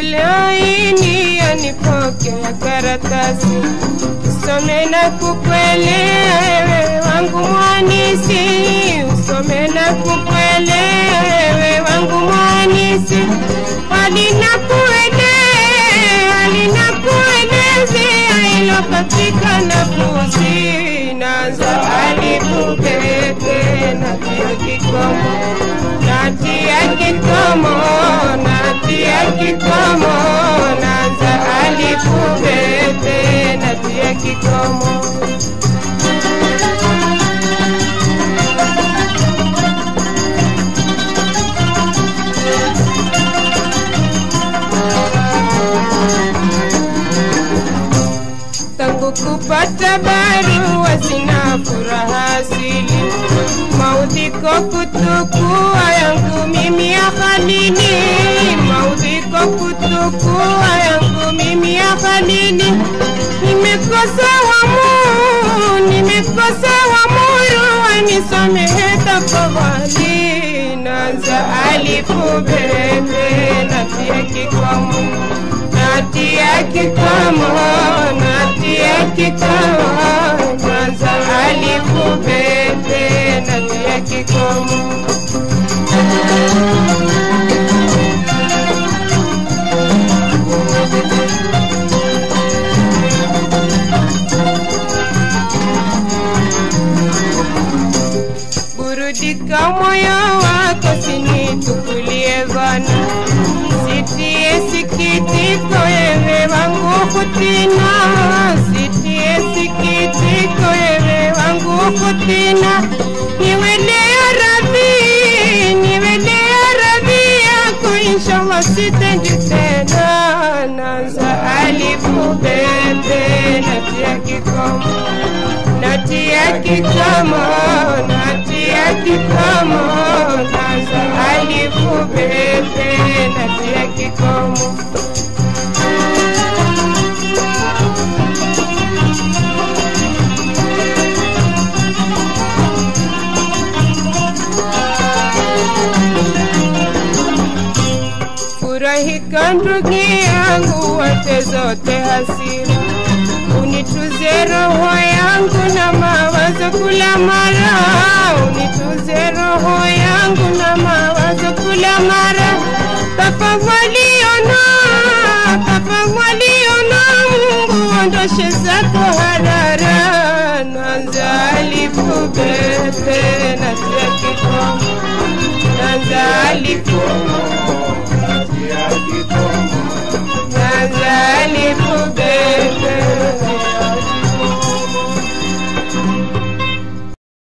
Kulaini yanipokea karatasi, usome na kukuelea wewe wangu mwanisi, usome na kukuelea wewe wangu mwanisi, alinakuelezea ilo katika nafusi, naanza alifu peke natia kikomo, natia kikomo, natia kikomo, naanza alifu peke natia kikomo. Tangu kupata barua sina furaha asili, maudhiko kutukua yangu mimi ya Khalili, maudhiko kutukua yangu mimi ya Khalili. Nimekosa wamoyo wanisamehe tafadhali, naanza alifu bebe natia kikomo, natia kikomo, natia kikomo, naanza alifu bebe natia kikomo. Burudika moyo wako sinitukulie bana, sitie sikitiko ewe wangu kutina, sitie sikitiko ewe wangu kutina. Niwelea radhi yako inshallah sitendi tena, naanza alifu bebe natia kikomo, natia kikomo, natia kikomo, naanza alifu bebe natia kikomo. Furahika ndugu yangu wate zote hasira, unituze roho yangu na mawazo kula mara, unituze roho yangu na mawazo kula mara. Tafadhali ona Mungu ondoshe zako harara, naanza alifu bebe natia kikomo, naanza alifu